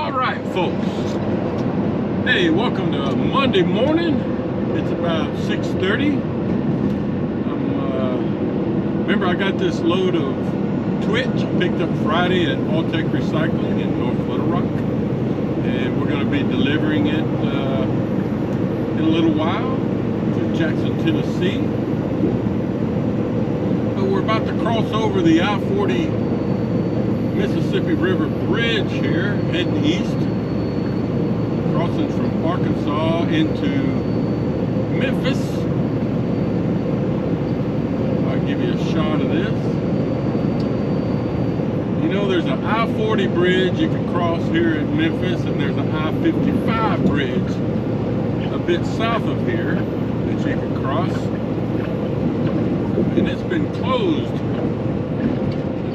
All right, folks. Hey, welcome to Monday morning. It's about 6:30. Remember, I got this load of Twitch picked up Friday at Oakley Recycling in North Little Rock, and we're going to be delivering it in a little while to Jackson, Tennessee. But we're about to cross over the I-40 Mississippi River Bridge here, heading east, crossing from Arkansas into Memphis. I'll give you a shot of this. You know, there's an I-40 bridge you can cross here in Memphis, and there's an I-55 bridge a bit south of here that you can cross. And it's been closed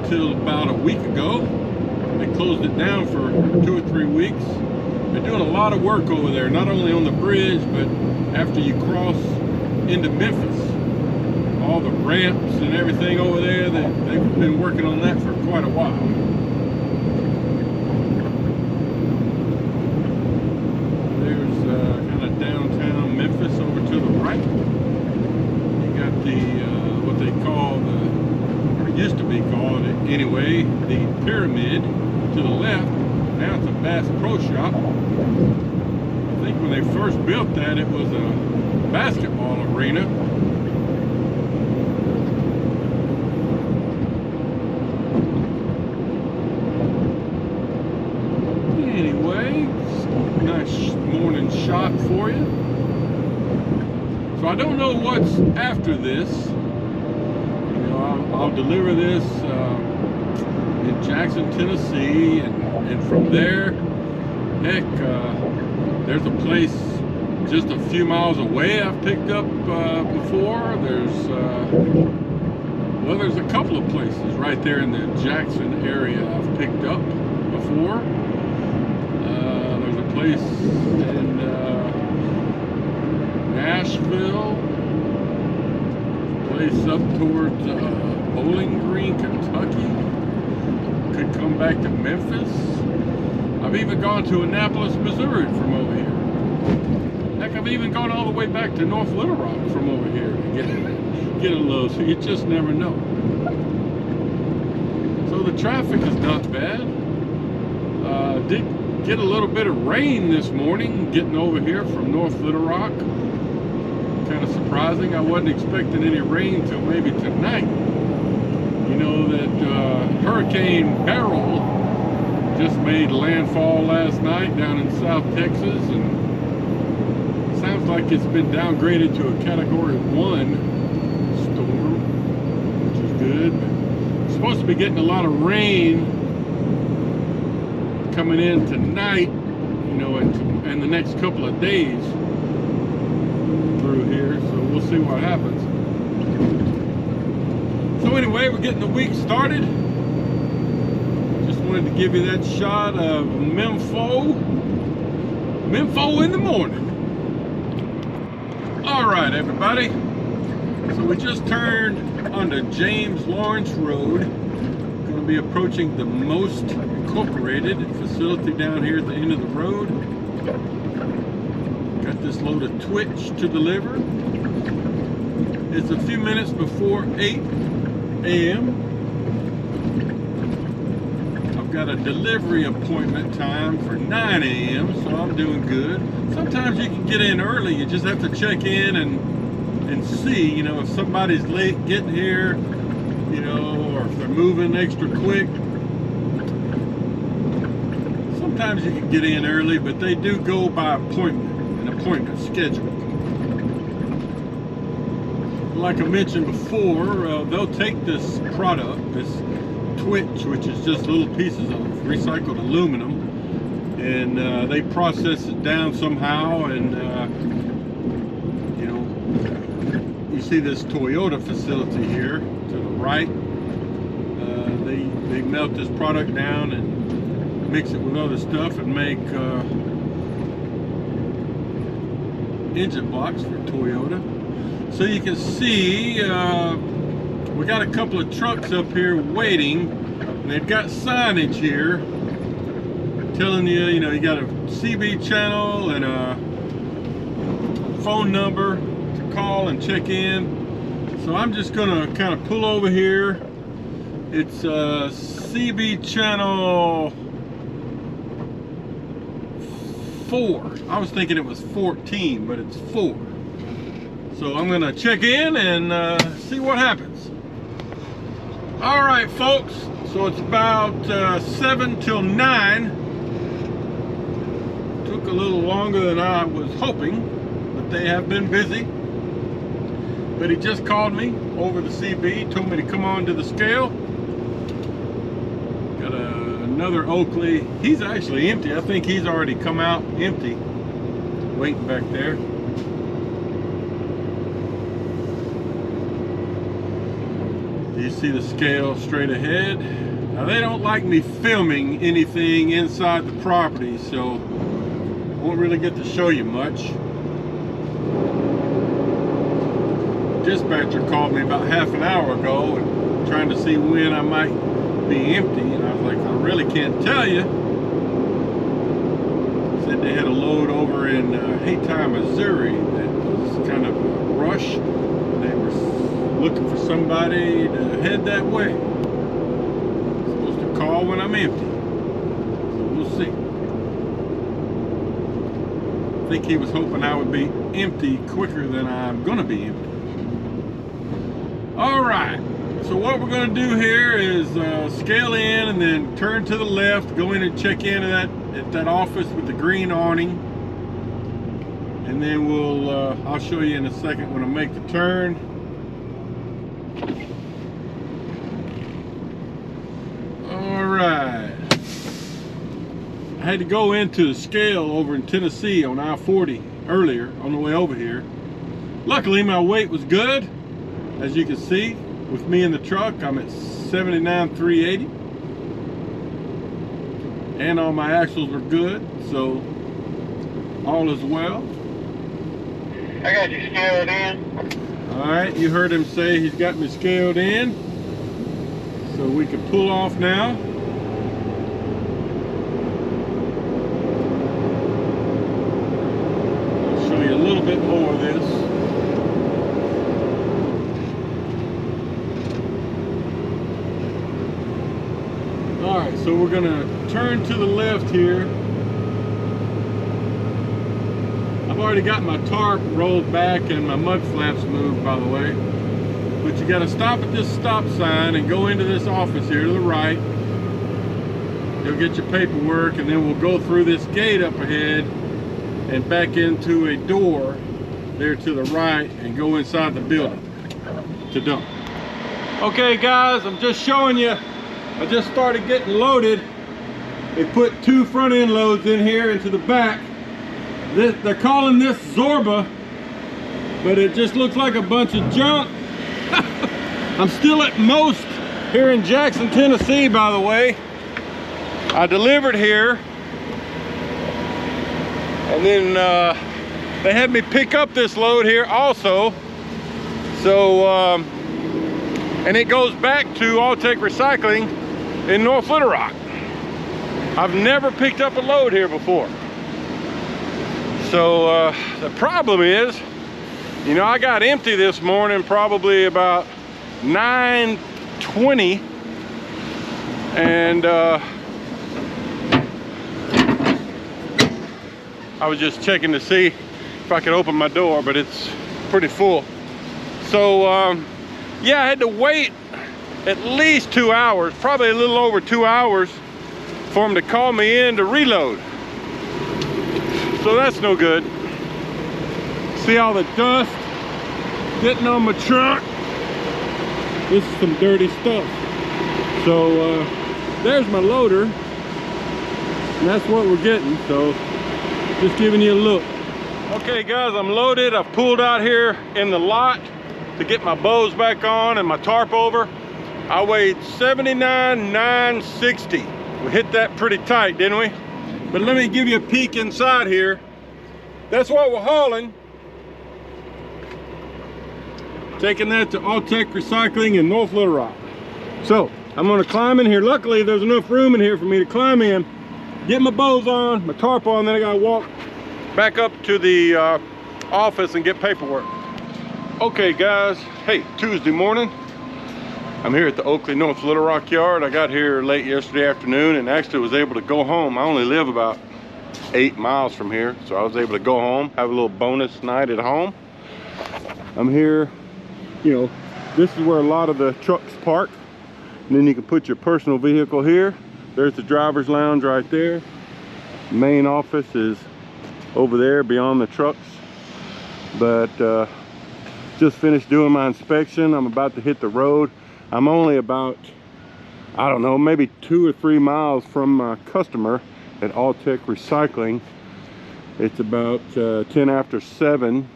until about a week ago. They closed it down for 2 or 3 weeks. They're doing a lot of work over there, not only on the bridge, but after you cross into Memphis. All the ramps and everything over there, they've been working on that for quite a while. There's kind of downtown Memphis over to the right. You got the, what they call used to be called anyway, the Pyramid to the left. Now it's a Bass Pro Shop. I think when they first built that, it was a basketball arena. Anyway, nice morning shot for you. So I don't know what's after this. I'll deliver this in Jackson, Tennessee, and from there, heck, there's a place just a few miles away I've picked up before. There's a couple of places right there in the Jackson area I've picked up before. There's a place in Nashville, place up towards Bowling Green, Kentucky. Could come back to Memphis. I've even gone to Annapolis, Missouri from over here. Heck, I've even gone all the way back to North Little Rock from over here to get a load, so you just never know. So the traffic is not bad. Did get a little bit of rain this morning getting over here from North Little Rock. Kind of surprising. I wasn't expecting any rain till maybe tonight. You know that Hurricane Beryl just made landfall last night down in South Texas, and it sounds like it's been downgraded to a Category 1 storm, which is good. But we're supposed to be getting a lot of rain coming in tonight, you know, and the next couple of days through here, so we'll see what happens. So anyway, we're getting the week started. Just wanted to give you that shot of Memphis in the morning. All right, everybody. So we just turned onto James Lawrence Road. Going to be approaching the Most Incorporated facility down here at the end of the road. Got this load of Twitch to deliver. It's a few minutes before 8 a.m. I've got a delivery appointment time for 9 a.m. so I'm doing good. Sometimes you can get in early. You just have to check in and see, you know, if somebody's late getting here, you know, or if they're moving extra quick. Sometimes you can get in early, but they do go by appointment, an appointment schedule. Like I mentioned before, they'll take this product, this Twitch, which is just little pieces of recycled aluminum, and they process it down somehow, and you know, you see this Toyota facility here to the right. They melt this product down and mix it with other stuff and make engine blocks for Toyota. So you can see we got a couple of trucks up here waiting, and they've got signage here telling you, you know, you got a CB channel and a phone number to call and check in. So I'm just gonna kind of pull over here. It's CB channel 4. I was thinking it was 14, but it's 4. So I'm gonna check in and see what happens. All right, folks. So it's about 7 till 9. Took a little longer than I was hoping, but they have been busy. But he just called me over the CB, told me to come on to the scale. Got another Oakley. He's actually empty. I think he's already come out empty. Waiting back there. You see the scale straight ahead. Now they don't like me filming anything inside the property, so I won't really get to show you much. Dispatcher called me about half an hour ago and trying to see when I might be empty, and I was like, I really can't tell you. Said they had a load over in Haytime, Missouri that was kind of a rush. They were looking for somebody to head that way. I'm supposed to call when I'm empty, so we'll see. I think he was hoping I would be empty quicker than I'm gonna be empty. All right, so what we're going to do here is scale in and then turn to the left, go in and check in at that office with the green awning, and then I'll show you in a second when I make the turn. All right, I had to go into the scale over in Tennessee on I-40 earlier on the way over here. Luckily my weight was good. As you can see, with me in the truck, I'm at 79,380. And all my axles were good, so all is well. I got you scaled in. Alright, you heard him say he's got me scaled in. So we can pull off now. I'll show you a little bit more of this. Alright, so we're going to turn to the left here. I've already got my tarp rolled back and my mud flaps moved, by the way. But you got to stop at this stop sign and go into this office here to the right. You'll get your paperwork, and then we'll go through this gate up ahead and back into a door there to the right and go inside the building to dump. Okay guys, I'm just showing you. I just started getting loaded. They put 2 front end loads in here into the back. They're calling this Zorba, but it just looks like a bunch of junk. I'm still at Most here in Jackson, Tennessee, by the way. I delivered here, and then they had me pick up this load here also. So, and it goes back to Alltech Recycling in North Little Rock. I've never picked up a load here before. So the problem is, you know, I got empty this morning probably about 9:20, and I was just checking to see if I could open my door, but it's pretty full. So yeah, I had to wait at least 2 hours, probably a little over 2 hours, for them to call me in to reload. So that's no good. See all the dust getting on my truck? This is some dirty stuff. So there's my loader, and that's what we're getting. So just giving you a look. Okay guys, I'm loaded. I've pulled out here in the lot to get my bows back on and my tarp over. I weighed 79,960. We hit that pretty tight, didn't we? But let me give you a peek inside here. That's what we're hauling. Taking that to Alltech Recycling in North Little Rock. So I'm gonna climb in here. Luckily there's enough room in here for me to climb in get my bows on, my tarp on, then I gotta walk back up to the office and get paperwork. Okay guys, hey, Tuesday morning. I'm here at the Oakley, North Little Rock yard. I got here late yesterday afternoon and actually was able to go home. I only live about 8 miles from here, so I was able to go home, have a little bonus night at home. I'm here, you know, this is where a lot of the trucks park. And then you can put your personal vehicle here. There's the driver's lounge right there. Main office is over there beyond the trucks. But just finished doing my inspection. I'm about to hit the road. I'm only about, I don't know, maybe 2 or 3 miles from my customer at Alltech Recycling. It's about 10 after 7.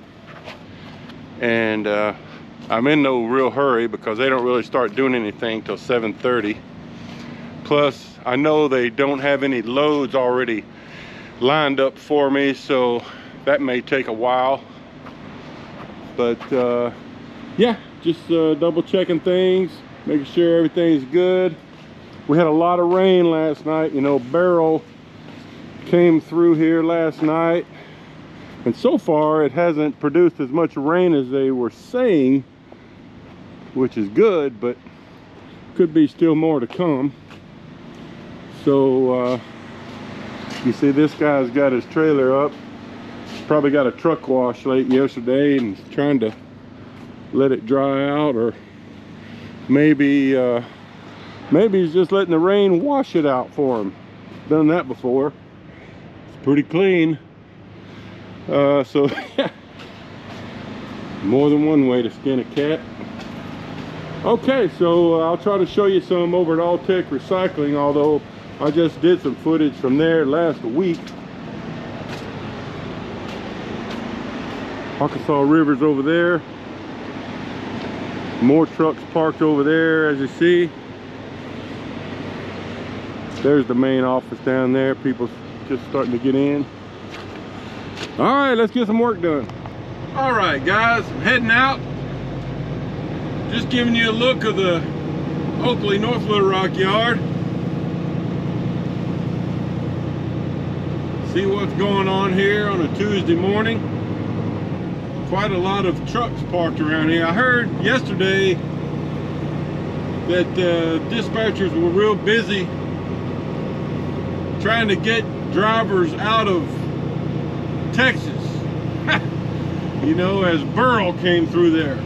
And I'm in no real hurry because they don't really start doing anything till 7:30. Plus, I know they don't have any loads already lined up for me, so that may take a while. But yeah, just double checking things, making sure everything's good. We had a lot of rain last night. You know, Beryl came through here last night, and so far it hasn't produced as much rain as they were saying, which is good, but could be still more to come. So you see this guy's got his trailer up. Probably got a truck wash late yesterday and he's trying to let it dry out, or maybe maybe he's just letting the rain wash it out for him. Done that before. It's pretty clean. So yeah, more than one way to skin a cat. Okay, so I'll try to show you some over at Alltech Recycling, although I just did some footage from there last week. Arkansas River's over there. More trucks parked over there, as you see. There's the main office down there. People just starting to get in. All right, let's get some work done. All right, guys, I'm heading out. Just giving you a look of the Oakley, North Little Rock yard. See what's going on here on a Tuesday morning. Quite a lot of trucks parked around here. I heard yesterday that dispatchers were real busy trying to get drivers out of Texas. You know, as Beryl came through there.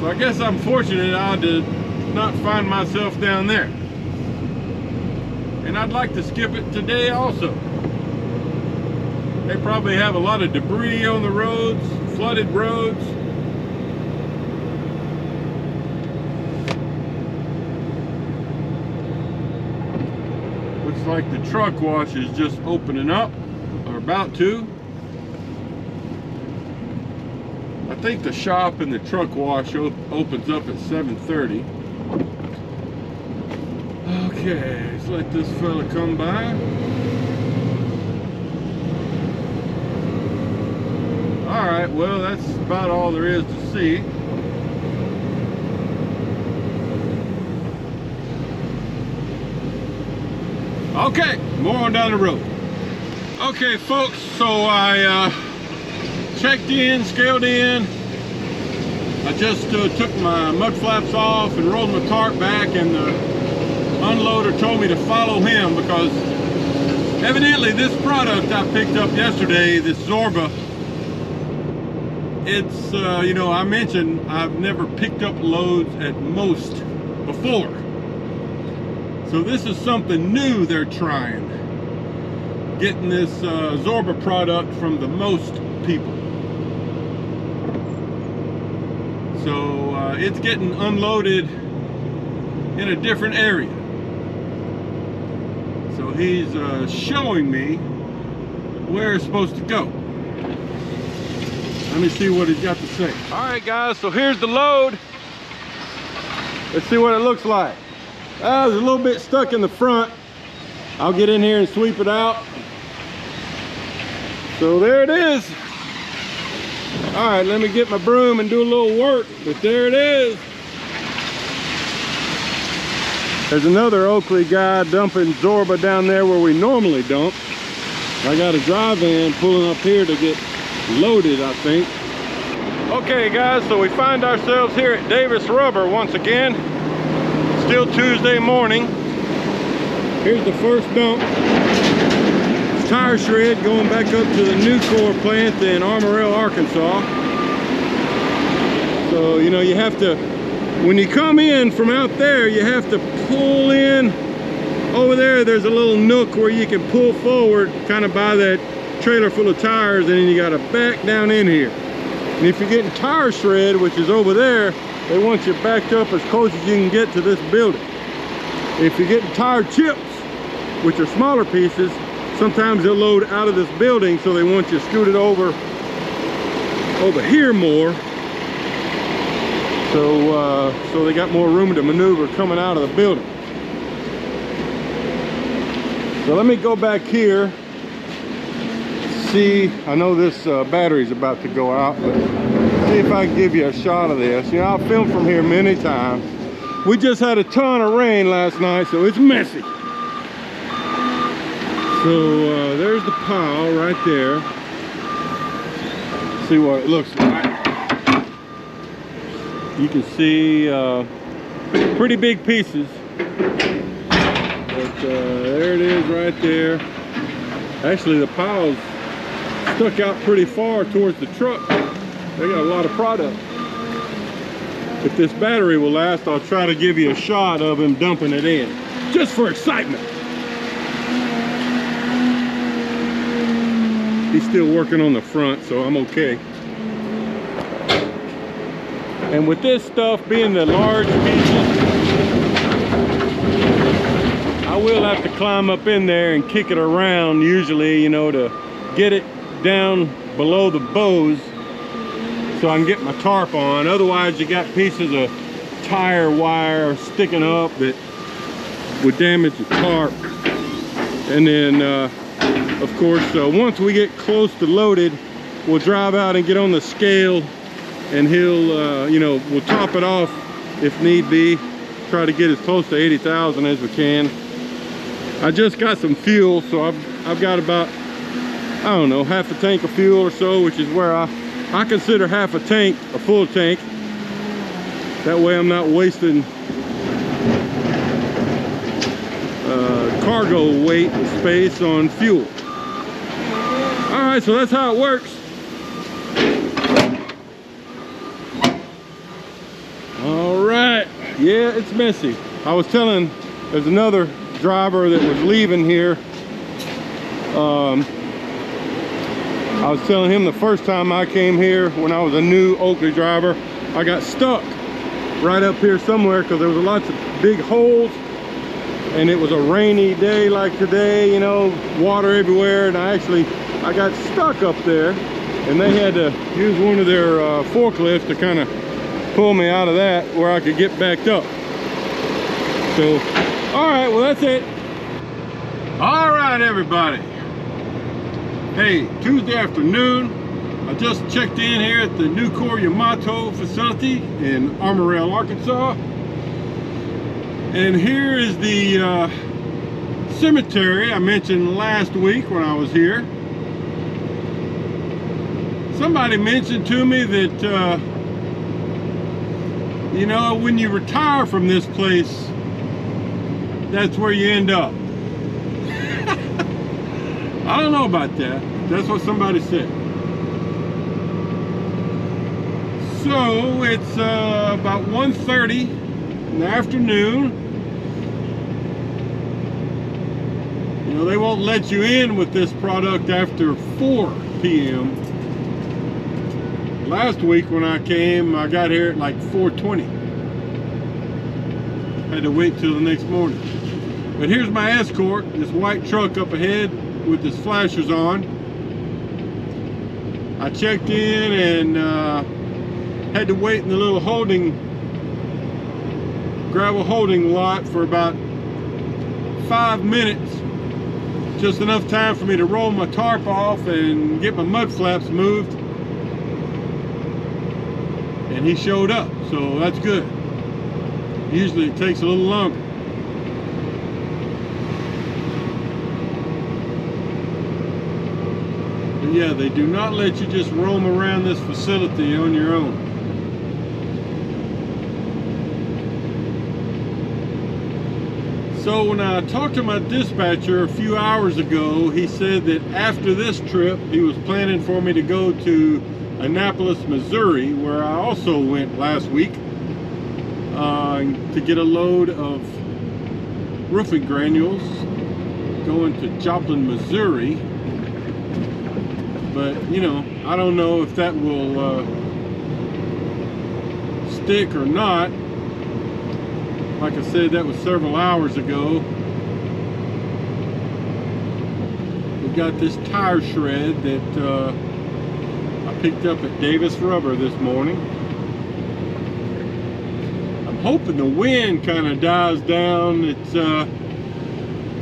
So I guess I'm fortunate I did not find myself down there. And I'd like to skip it today also. They probably have a lot of debris on the roads, flooded roads. Looks like the truck wash is just opening up, or about to. I think the shop and the truck wash opens up at 7:30. Okay, let's let this fella come by. Alright, well, that's about all there is to see. Okay, more on down the road. Okay, folks, so I checked in, scaled in. I just took my mud flaps off and rolled my tarp back, and the unloader told me to follow him because evidently this product I picked up yesterday, this Zorba, it's, you know, I mentioned I've never picked up loads at Most before. So this is something new they're trying. Getting this Zorba product from the Most people. So it's getting unloaded in a different area. So he's showing me where it's supposed to go. Let me see what he's got to say. All right, guys, so here's the load. Let's see what it looks like. There's a little bit stuck in the front. I'll get in here and sweep it out. So there it is. All right, let me get my broom and do a little work, but there it is. There's another Oakley guy dumping Zorba down there where we normally dump. I got a dry van pulling up here to get loaded, I think. Okay guys, so we find ourselves here at Davis Rubber once again. Still Tuesday morning. Here's the first dump. It's tire shred going back up to the Nucor plant in Armorel, Arkansas. So, you know, you have to, when you come in from out there, you have to pull in. Over there, there's a little nook where you can pull forward, kind of by that trailer full of tires, and then you gotta back down in here. And if you're getting tire shred, which is over there, they want you backed up as close as you can get to this building. If you're getting tire chips, which are smaller pieces, sometimes they'll load out of this building, so they want you scooted over here more. So they got more room to maneuver coming out of the building. So let me go back here. See, I know this battery's about to go out, but see if I can give you a shot of this. You know, I've filmed from here many times. We just had a ton of rain last night, so it's messy. So there's the pile right there. See what it looks like. You can see pretty big pieces, but there it is right there. Actually, the pile's stuck out pretty far towards the truck. They got a lot of product. If this battery will last, I'll try to give you a shot of him dumping it in, just for excitement. He's still working on the front, so I'm okay. And with this stuff being the large pieces, I will have to climb up in there and kick it around usually, you know, to get it down below the bows so I can get my tarp on. Otherwise, you got pieces of tire wire sticking up that would damage the tarp. And then, of course, once we get close to loaded, we'll drive out and get on the scale, and he'll, you know, we'll top it off if need be. Try to get as close to 80,000 as we can. I just got some fuel, so I've got about, I don't know, half a tank of fuel or so, which is where I consider half a tank a full tank. That way I'm not wasting cargo weight and space on fuel. All right, so that's how it works. All right, yeah, it's messy. I was telling, there's another driver that was leaving here. I was telling him the first time I came here, when I was a new Oakley driver, I got stuck right up here somewhere because there was lots of big holes, and it was a rainy day like today, you know, water everywhere, and I got stuck up there, and they had to use one of their forklifts to kind of pull me out of that where I could get backed up. So, all right, well, that's it. All right, everybody. Hey, Tuesday afternoon, I just checked in here at the Nucor Yamato facility in Armorel, Arkansas. And here is the cemetery I mentioned last week when I was here. Somebody mentioned to me that, you know, when you retire from this place, that's where you end up. I don't know about that. That's what somebody said. So it's about 1:30 in the afternoon. You know, they won't let you in with this product after 4 p.m. Last week when I came, I got here at like 4:20. Had to wait till the next morning. But here's my escort, this white truck up ahead with his flashers on. I checked in and had to wait in the little gravel holding lot for about 5 minutes. Just enough time for me to roll my tarp off and get my mud flaps moved. And he showed up, so that's good. Usually it takes a little longer. yeah, they do not let you just roam around this facility on your own. So when I talked to my dispatcher a few hours ago, he said that after this trip, he was planning for me to go to Annapolis, Missouri, where I also went last week, to get a load of roofing granules, going to Joplin, Missouri. But, you know, I don't know if that will stick or not. Like I said, that was several hours ago. We got this tire shred that I picked up at Davis Rubber this morning. I'm hoping the wind kind of dies down. It's,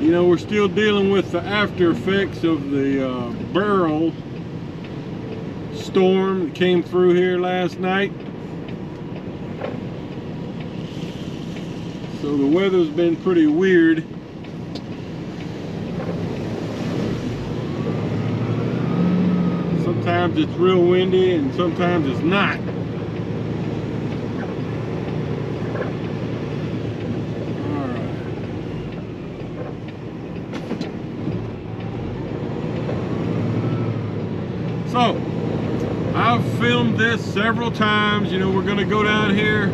you know, we're still dealing with the after effects of the barrel storm that came through here last night. So the weather's been pretty weird. Sometimes it's real windy and sometimes it's not. Alright. So, I've filmed this several times. You know, we're gonna go down here.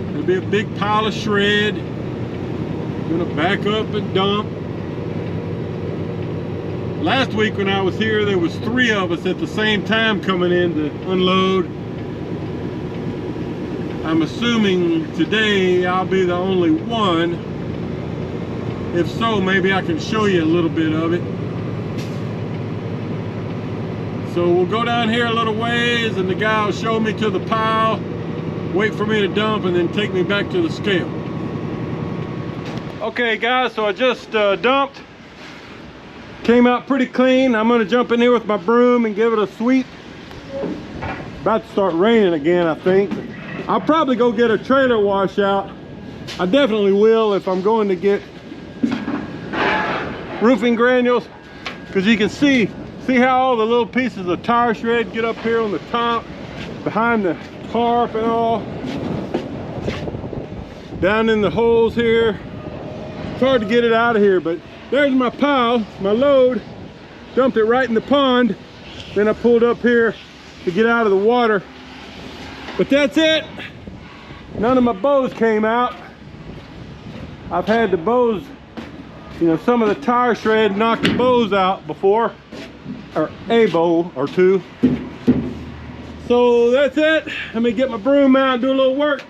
There'll be a big pile of shred. I'm gonna back up and dump. Last week when I was here, there was 3 of us at the same time coming in to unload. I'm assuming today I'll be the only one. If so, maybe I can show you a little bit of it. So we'll go down here a little ways and the guy will show me to the pile, wait for me to dump, and then take me back to the scale. Okay guys, so I just dumped. Came out pretty clean. I'm gonna jump in here with my broom and give it a sweep. About to start raining again, I think. I'll probably go get a trailer washout. I definitely will if I'm going to get roofing granules, because you can see how all the little pieces of tire shred get up here on the top, behind the tarp and all, down in the holes here. It's hard to get it out of here, but there's my pile, my load. Dumped it right in the pond. Then I pulled up here to get out of the water. But that's it. None of my bows came out. I've had the bows, you know, some of the tire shred knocked the bows out before, or a bow or 2. So that's it. Let me get my broom out and do a little work.